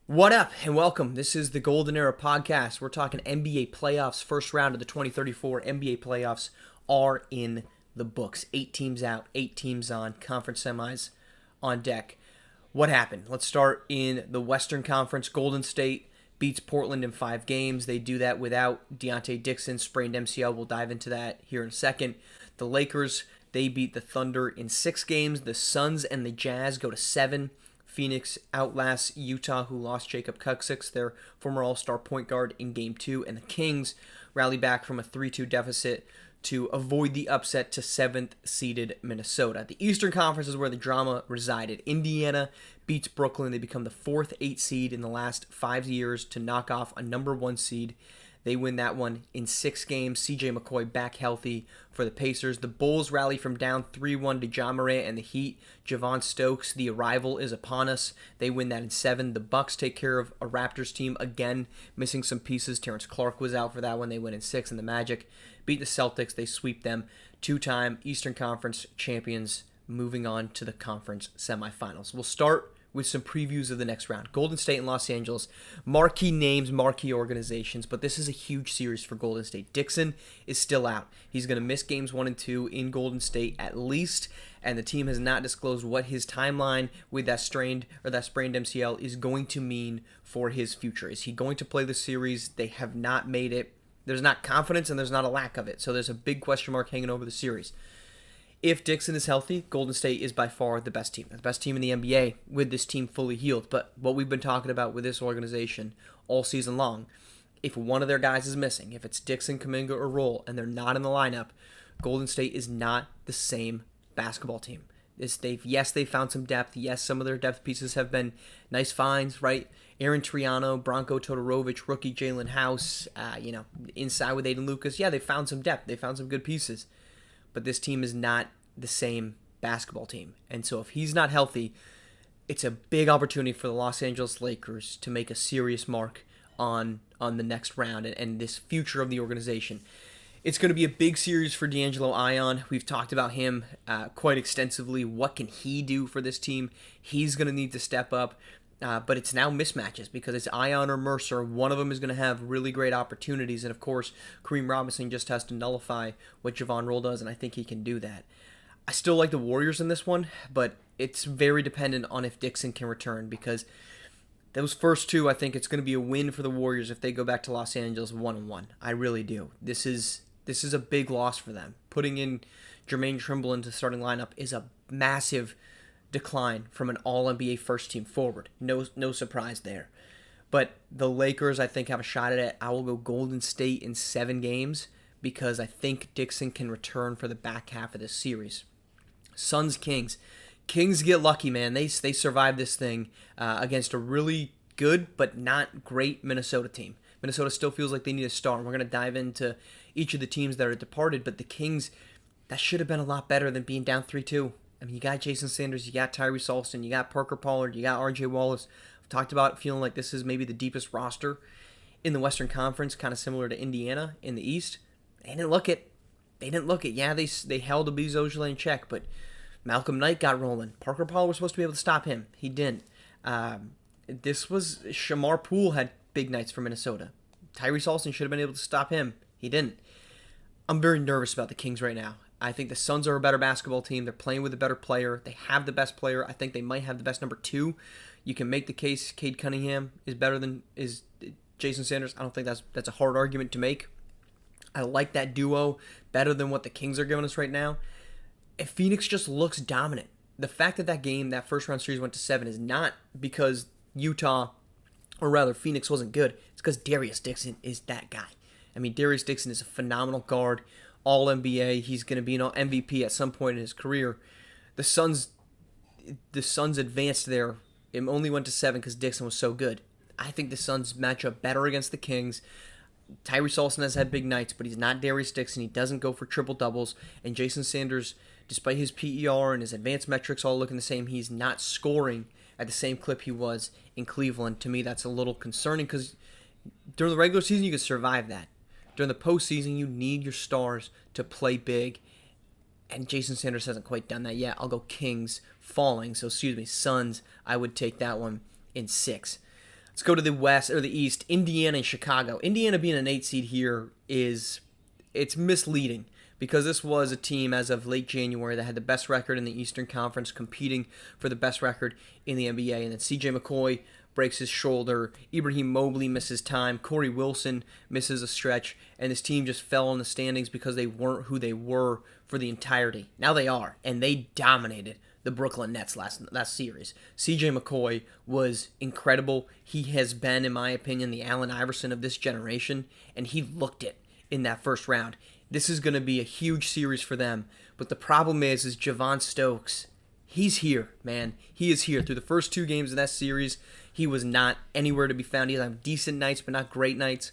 What up and welcome. This is the Golden Era podcast. We're talking NBA playoffs. First round of the 2034 NBA playoffs are in the books. 8 teams out, 8 teams on, conference semis on deck. What happened? Let's start in the Western Conference. Golden State beats Portland in 5 games. They do that without Deontay Dixon, sprained MCL. We'll dive into that here in a second. The Lakers, they beat the Thunder in 6 games. The Suns and the Jazz go to 7. Phoenix outlasts Utah, who lost Jacob Kuksix, their former All-Star point guard, in Game 2. And the Kings rally back from a 3-2 deficit to avoid the upset to 7th-seeded Minnesota. The Eastern Conference is where the drama resided. Indiana beats Brooklyn. They become the 4th 8 seed in the last 5 years to knock off a number 1 seed. They win that one in 6 games. CJ McCoy back healthy for the Pacers. The Bulls rally from down 3-1 to Ja Morant and the Heat. Javon Stokes, the arrival is upon us. They win that in 7. The Bucks take care of a Raptors team, again, missing some pieces. Terrence Clark was out for that one. They win in 6. And the Magic beat the Celtics. They sweep them. 2-time Eastern Conference champions, moving on to the conference semifinals. We'll start with some previews of the next round. Golden State and Los Angeles, marquee names, marquee organizations, but this is a huge series for Golden State. Dixon is still out. He's going to miss games 1 and 2 in Golden State at least, and the team has not disclosed what his timeline with that sprained MCL is going to mean for his future. Is he going to play the series? They have not made it. There's not confidence and there's not a lack of it, so there's a big question mark hanging over the series. If Dixon is healthy, Golden State is by far the best team. The best team in the NBA with this team fully healed. But what we've been talking about with this organization all season long, if one of their guys is missing, if it's Dixon, Kuminga, or Roll, and they're not in the lineup, Golden State is not the same basketball team. They've found some depth. Yes, some of their depth pieces have been nice finds, right? Aaron Triano, Branko Todorovic, rookie Jalen House, inside with Aiden Lucas. Yeah, they found some depth. They found some good pieces. But this team is not the same basketball team. And so if he's not healthy, it's a big opportunity for the Los Angeles Lakers to make a serious mark on the next round and this future of the organization. It's going to be a big series for D'Angelo Ion. We've talked about him quite extensively. What can he do for this team? He's going to need to step up. But it's now mismatches because it's Ion or Mercer. One of them is going to have really great opportunities. And, of course, Kareem Robinson just has to nullify what Javon Roll does, and I think he can do that. I still like the Warriors in this one, but it's very dependent on if Dixon can return because those first 2, I think it's going to be a win for the Warriors if they go back to Los Angeles 1-1. I really do. This is a big loss for them. Putting in Jermaine Trimble into the starting lineup is a massive decline from an all-NBA first-team forward. No surprise there. But the Lakers, I think, have a shot at it. I will go Golden State in 7 games because I think Dixon can return for the back half of this series. Suns, Kings. Kings get lucky, man. They survive this thing against a really good but not great Minnesota team. Minnesota still feels like they need a star. We're going to dive into each of the teams that are departed, but the Kings, that should have been a lot better than being down 3-2. I mean, you got Jason Sanders, you got Tyrese Alston, you got Parker Pollard, you got R.J. Wallace. I've talked about feeling like this is maybe the deepest roster in the Western Conference, kind of similar to Indiana in the East. They didn't look it. Yeah, they held Abiz Ojale in check, but Malcolm Knight got rolling. Parker Pollard was supposed to be able to stop him. He didn't. Shamar Poole had big nights for Minnesota. Tyrese Alston should have been able to stop him. He didn't. I'm very nervous about the Kings right now. I think the Suns are a better basketball team. They're playing with a better player. They have the best player. I think they might have the best number 2. You can make the case Cade Cunningham is better than is Jason Sanders. I don't think that's a hard argument to make. I like that duo better than what the Kings are giving us right now. If Phoenix just looks dominant, the fact that first round series went to 7 is not because Utah, or rather Phoenix, wasn't good. It's because Darius Dixon is that guy. I mean, Darius Dixon is a phenomenal guard. All NBA. He's going to be an MVP at some point in his career. The Suns advanced there. It only went to 7 because Dixon was so good. I think the Suns match up better against the Kings. Tyrese Alston has had big nights, but he's not Darius Dixon. He doesn't go for triple doubles. And Jason Sanders, despite his PER and his advanced metrics all looking the same, he's not scoring at the same clip he was in Cleveland. To me, that's a little concerning because during the regular season, you can survive that. During the postseason, you need your stars to play big, and Jason Sanders hasn't quite done that yet. I'll go Kings falling, Suns, I would take that one in 6. Let's go to the West or the East. Indiana and Chicago. Indiana being an 8 seed here it's misleading because this was a team as of late January that had the best record in the Eastern Conference, competing for the best record in the NBA. And then C.J. McCoy breaks his shoulder. Ibrahim Mobley misses time. Corey Wilson misses a stretch. And this team just fell in the standings because they weren't who they were for the entirety. Now they are, and they dominated the Brooklyn Nets last series. C.J. McCoy was incredible. He has been, in my opinion, the Allen Iverson of this generation, and he looked it in that first round. This is going to be a huge series for them, but the problem is Javon Stokes, he's here, man. He is here. Through the first 2 games of that series, he was not anywhere to be found. He had decent nights, but not great nights.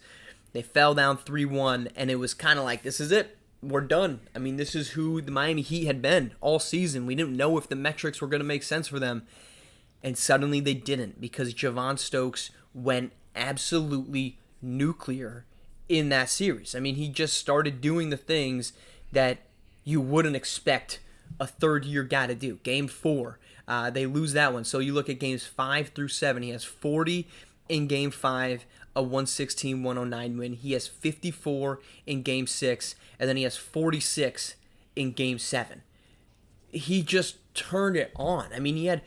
They fell down 3-1, and it was kind of like, this is it. We're done. I mean, this is who the Miami Heat had been all season. We didn't know if the metrics were going to make sense for them. And suddenly they didn't because Javon Stokes went absolutely nuclear in that series. I mean, he just started doing the things that you wouldn't expect a third-year guy to do. Game 4, they lose that one. So you look at games 5 through 7. He has 40 in Game 5, a 116-109 win. He has 54 in Game 6, and then he has 46 in Game 7. He just turned it on. I mean, he had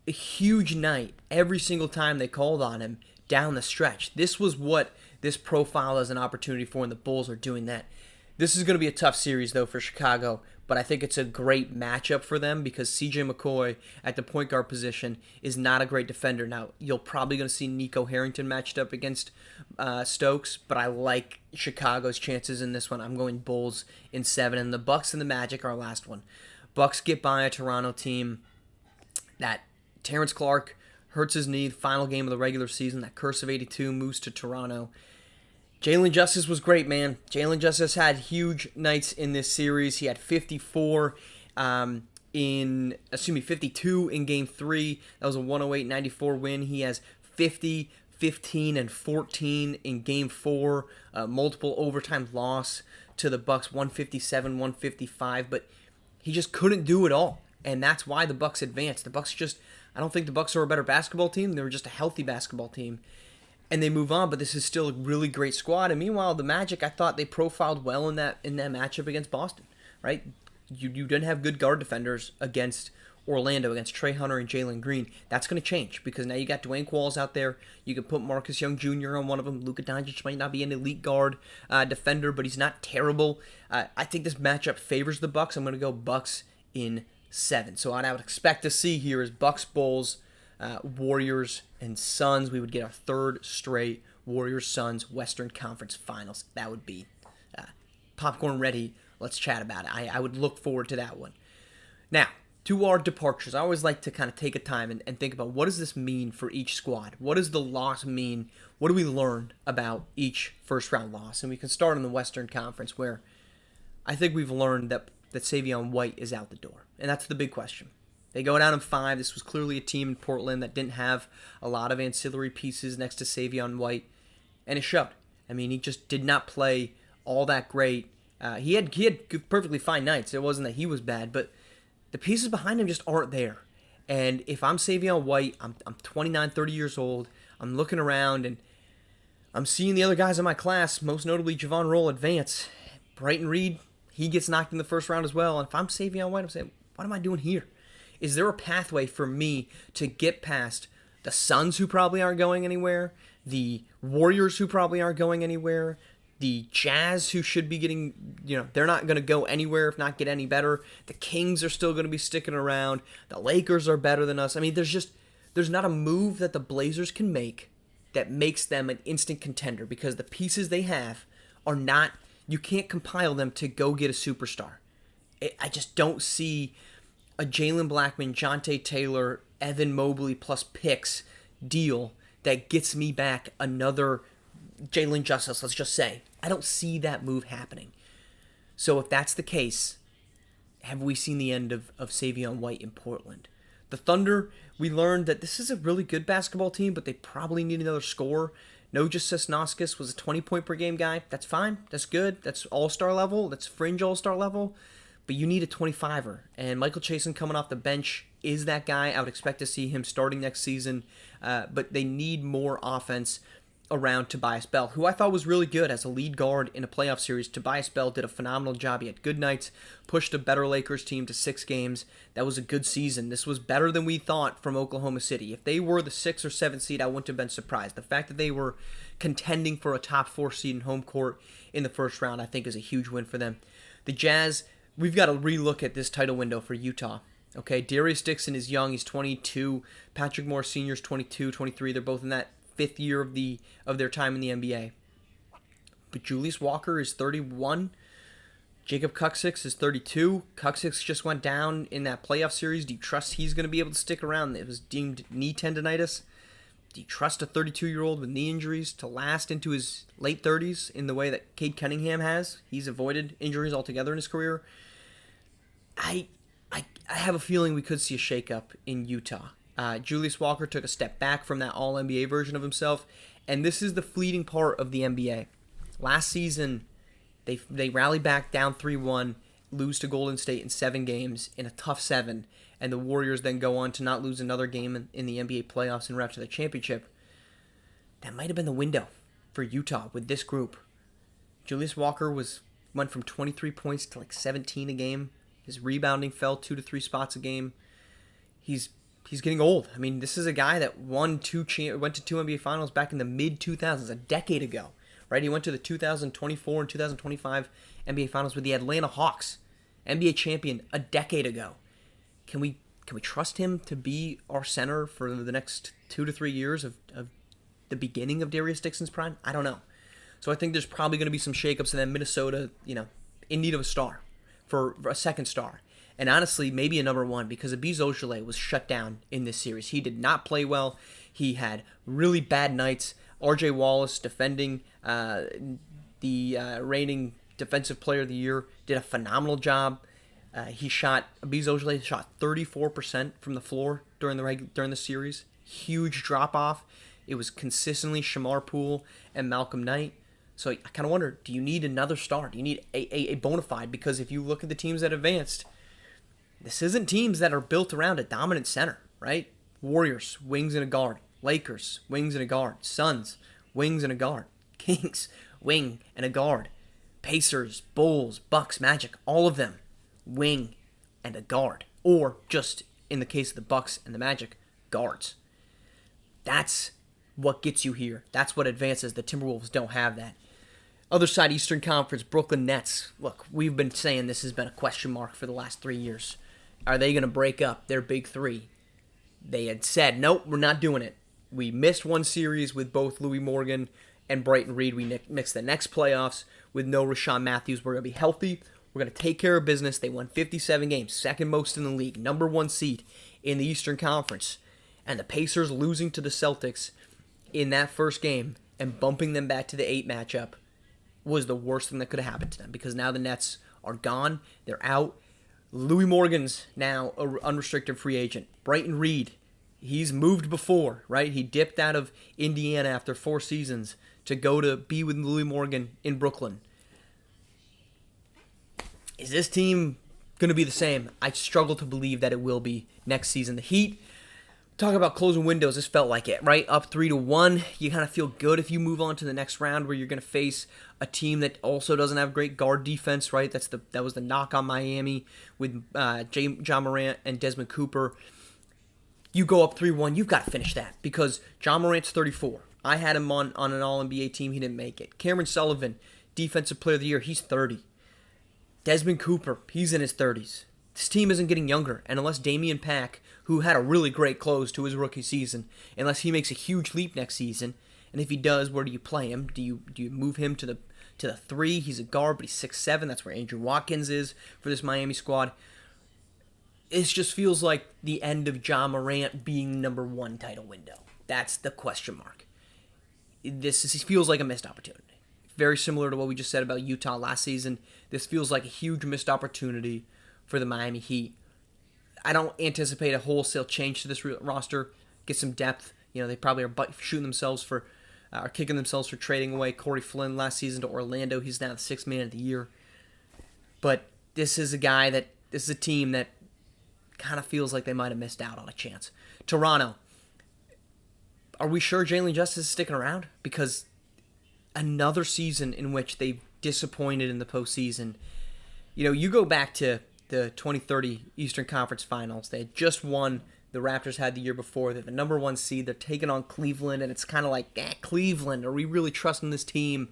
a huge night every single time they called on him down the stretch. This was what this profile as an opportunity for, and the Bulls are doing that. This is going to be a tough series, though, for Chicago, but I think it's a great matchup for them because C.J. McCoy at the point guard position is not a great defender. Now, you're probably going to see Nico Harrington matched up against Stokes, but I like Chicago's chances in this one. I'm going Bulls in 7, and the Bucks and the Magic are our last one. Bucks get by a Toronto team that Terrence Clark hurts his knee, final game of the regular season. That curse of 82 moves to Toronto. Jalen Justice was great, man. Jalen Justice had huge nights in this series. He had 52 in Game 3. That was a 108-94 win. He has 50, 15, and 14 in Game 4. Multiple overtime loss to the Bucks, 157-155. But he just couldn't do it all, and that's why the Bucks advanced. I don't think the Bucks are a better basketball team. They were just a healthy basketball team. And they move on, but this is still a really great squad. And meanwhile, the Magic, I thought they profiled well in that matchup against Boston, right? You didn't have good guard defenders against Orlando, against Trey Hunter and Jalen Green. That's going to change because now you got Dwayne Qualls out there. You can put Marcus Young Jr. on one of them. Luka Doncic might not be an elite guard defender, but he's not terrible. I think this matchup favors the Bucks. I'm going to go Bucks in 7. So what I would expect to see here is Bucks, Bulls, Warriors, and Suns. We would get our 3rd straight Warriors-Suns Western Conference Finals. That would be popcorn ready. Let's chat about it. I would look forward to that one. Now, to our departures. I always like to kind of take a time and think about what does this mean for each squad? What does the loss mean? What do we learn about each first-round loss? And we can start in the Western Conference where I think we've learned that Savion White is out the door. And that's the big question. They go down in 5. This was clearly a team in Portland that didn't have a lot of ancillary pieces next to Savion White, and it showed. I mean, he just did not play all that great. He had perfectly fine nights. It wasn't that he was bad, but the pieces behind him just aren't there. And if I'm Savion White, I'm 29, 30 years old, I'm looking around, and I'm seeing the other guys in my class, most notably Javon Roll, advance. Brighton Reed, he gets knocked in the first round as well. And if I'm Savion White, I'm saying, what am I doing here? Is there a pathway for me to get past the Suns, who probably aren't going anywhere, the Warriors, who probably aren't going anywhere, the Jazz, who should be getting, they're not going to go anywhere, if not get any better. The Kings are still going to be sticking around. The Lakers are better than us. I mean, there's not a move that the Blazers can make that makes them an instant contender because the pieces they have are not, you can't compile them to go get a superstar. I just don't see a Jalen Blackman, Jonte Taylor, Evan Mobley plus picks deal that gets me back another Jalen Justice, let's just say. I don't see that move happening. So if that's the case, have we seen the end of Savion White in Portland? The Thunder, we learned that this is a really good basketball team, but they probably need another scorer. Noja Sesnoskis was a 20-point-per-game guy. That's fine. That's good. That's all-star level. That's fringe all-star level. But you need a 25er. And Michael Chasen coming off the bench is that guy. I would expect to see him starting next season, but they need more offense around Tobias Bell, who I thought was really good as a lead guard in a playoff series. Tobias Bell did a phenomenal job. He had good nights, pushed a better Lakers team to 6 games. That was a good season. This was better than we thought from Oklahoma City. If they were the 6th or 7th seed, I wouldn't have been surprised. The fact that they were contending for a top 4 seed in home court in the first round, I think is a huge win for them. The Jazz, we've got to relook at this title window for Utah. Okay, Darius Dixon is young. He's 22. Patrick Moore Sr. is 22, 23. They're both in that 5th year of their time in the NBA. But Julius Walker is 31. Jacob Kuksix is 32. Kuksix just went down in that playoff series. Do you trust he's going to be able to stick around? It was deemed knee tendonitis. Do you trust a 32-year-old with knee injuries to last into his late 30s in the way that Cade Cunningham has? He's avoided injuries altogether in his career. I have a feeling we could see a shakeup in Utah. Julius Walker took a step back from that all-NBA version of himself, and this is the fleeting part of the NBA. Last season, they rally back down 3-1, lose to Golden State in 7 games in a tough 7, and the Warriors then go on to not lose another game in the NBA playoffs and wrap to the championship. That might have been the window for Utah with this group. Julius Walker went from 23 points to like 17 a game. His rebounding fell 2 to 3 spots a game. He's getting old. I mean, this is a guy that went to 2 NBA Finals back in the mid-2000s, a decade ago, right? He went to the 2024 and 2025 NBA Finals with the Atlanta Hawks, NBA champion a decade ago. Can we trust him to be our center for the next 2 to 3 years of the beginning of Darius Dixon's prime? I don't know. So I think there's probably going to be some shakeups, and then Minnesota, in need of a star, for a second star. And honestly, maybe a number 1, because Abiz Ojale was shut down in this series. He did not play well. He had really bad nights. R.J. Wallace, defending the reigning Defensive Player of the Year, did a phenomenal job. Abiz Ojale shot 34% from the floor during the series. Huge drop-off. It was consistently Shamar Poole and Malcolm Knight. So I kind of wonder, do you need another star? Do you need a bona fide? Because if you look at the teams that advanced, this isn't teams that are built around a dominant center, right? Warriors, wings and a guard. Lakers, wings and a guard. Suns, wings and a guard. Kings, wing and a guard. Pacers, Bulls, Bucks, Magic, all of them, wing and a guard. Or just, in the case of the Bucks and the Magic, guards. That's what gets you here. That's what advances. The Timberwolves don't have that. Other side, Eastern Conference, Brooklyn Nets. Look, we've been saying this has been a question mark for the last 3 years. Are they going to break up their big 3? They had said, nope, we're not doing it. We missed one series with both Louis Morgan and Brighton Reed. We mixed the next playoffs with no Rashawn Matthews. We're going to be healthy. We're going to take care of business. They won 57 games, second most in the league, number 1 seed in the Eastern Conference. And the Pacers losing to the Celtics in that first game and bumping them back to the 8 matchup was the worst thing that could have happened to them, because now the Nets are gone. They're out. Louis Morgan's now an unrestricted free agent. Brighton Reed, he's moved before, right? He dipped out of Indiana after 4 seasons to go to be with Louis Morgan in Brooklyn. Is this team going to be the same? I struggle to believe that it will be next season. The Heat, talk about closing windows, this felt like it, right? Up 3-1. You kind of feel good if you move on to the next round where you're going to face a team that also doesn't have great guard defense, right? That was the knock on Miami with Ja Morant and Desmond Cooper. You go up 3-1, you've got to finish that, because Ja Morant's 34. I had him on an All-NBA team. He didn't make it. Cameron Sullivan, Defensive Player of the Year, he's 30. Desmond Cooper, he's in his 30s. This team isn't getting younger, and unless Damian Pack, who had a really great close to his rookie season, unless he makes a huge leap next season, and if he does, where do you play him? Do you move him to the 3? He's a guard, but he's 6'7". That's where Andrew Watkins is for this Miami squad. It just feels like the end of Ja Morant being number 1 title window. That's the question mark. This feels like a missed opportunity. Very similar to what we just said about Utah last season. This feels like a huge missed opportunity for the Miami Heat. I don't anticipate a wholesale change to this roster. Get some depth. They probably are shooting themselves for, are kicking themselves for trading away Corey Flynn last season to Orlando. He's now the 6th man of the year. But this is a team that kind of feels like they might have missed out on a chance. Toronto, are we sure Jalen Justice is sticking around? Because another season in which they've disappointed in the postseason. You go back to the 2030 Eastern Conference Finals. They had just won. The Raptors had the year before. They're the number 1 seed. They're taking on Cleveland, and it's kind of like, Cleveland, are we really trusting this team?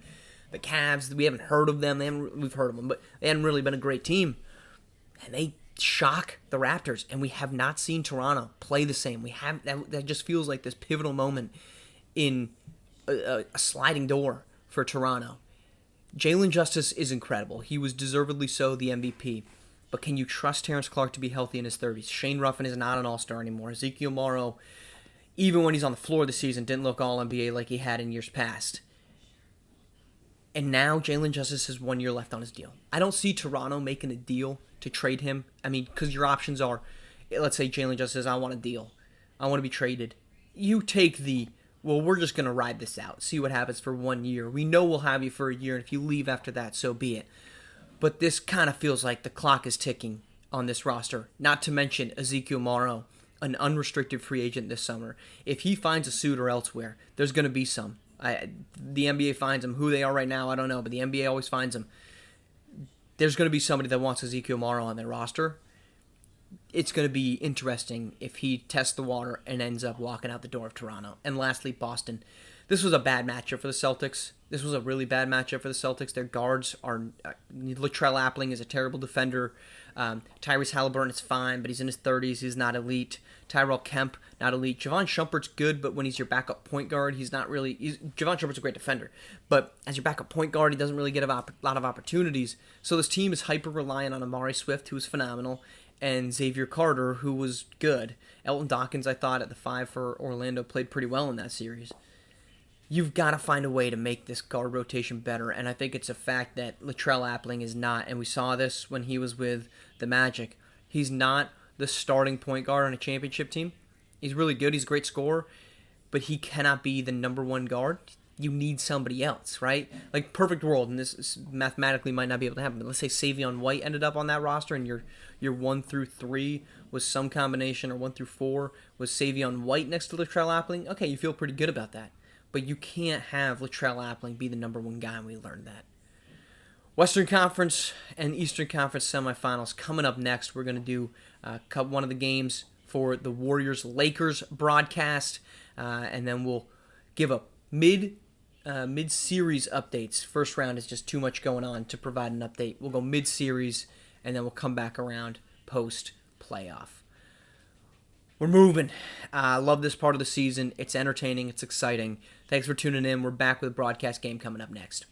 The Cavs, we haven't heard of them. We've heard of them, but they hadn't really been a great team. And they shock the Raptors, and we have not seen Toronto play the same. That just feels like this pivotal moment in a sliding door for Toronto. Jalen Justice is incredible. He was deservedly so the MVP. But can you trust Terrence Clarke to be healthy in his 30s? Shane Ruffin is not an all-star anymore. Ezekiel Morrow, even when he's on the floor this season, didn't look all-NBA like he had in years past. And now Jalen Justice has 1 year left on his deal. I don't see Toronto making a deal to trade him. I mean, because your options are, let's say Jalen Justice says, I want a deal. I want to be traded. You take we're just going to ride this out, see what happens for 1 year. We know we'll have you for a year, and if you leave after that, so be it. But this kind of feels like the clock is ticking on this roster. Not to mention Ezekiel Morrow, an unrestricted free agent this summer. If he finds a suitor elsewhere, there's going to be some. The NBA finds them. Who they are right now, I don't know, but the NBA always finds them. There's going to be somebody that wants Ezekiel Morrow on their roster. It's going to be interesting if he tests the water and ends up walking out the door of Toronto. And lastly, Boston. This was a bad matchup for the Celtics. This was a really bad matchup for the Celtics. Their guards are... Latrell Appling is a terrible defender. Tyrese Halliburton is fine, but he's in his 30s. He's not elite. Tyrell Kemp, not elite. Javon Shumpert's good, but when he's your backup point guard, he's not really... Javon Shumpert's a great defender, but as your backup point guard, he doesn't really get a lot of opportunities. So this team is hyper-reliant on Amari Swift, who is phenomenal, and Xavier Carter, who was good. Elton Dawkins, I thought, at the 5 for Orlando, played pretty well in that series. You've got to find a way to make this guard rotation better, and I think it's a fact that Latrell Appling is not, and we saw this when he was with the Magic. He's not the starting point guard on a championship team. He's really good. He's a great scorer, but he cannot be the number 1 guard. You need somebody else, right? Like, perfect world, and this mathematically might not be able to happen, but let's say Savion White ended up on that roster, and your 1 through 3 was some combination, or 1 through 4 was Savion White next to Latrell Appling. Okay, you feel pretty good about that. But you can't have Latrell Appling be the number 1 guy, and we learned that. Western Conference and Eastern Conference semifinals coming up next. We're going to do one of the games for the Warriors-Lakers broadcast, and then we'll give a mid-series updates. First round is just too much going on to provide an update. We'll go mid-series, and then we'll come back around post-playoff. We're moving. I love this part of the season. It's entertaining. It's exciting. Thanks for tuning in. We're back with a broadcast game coming up next.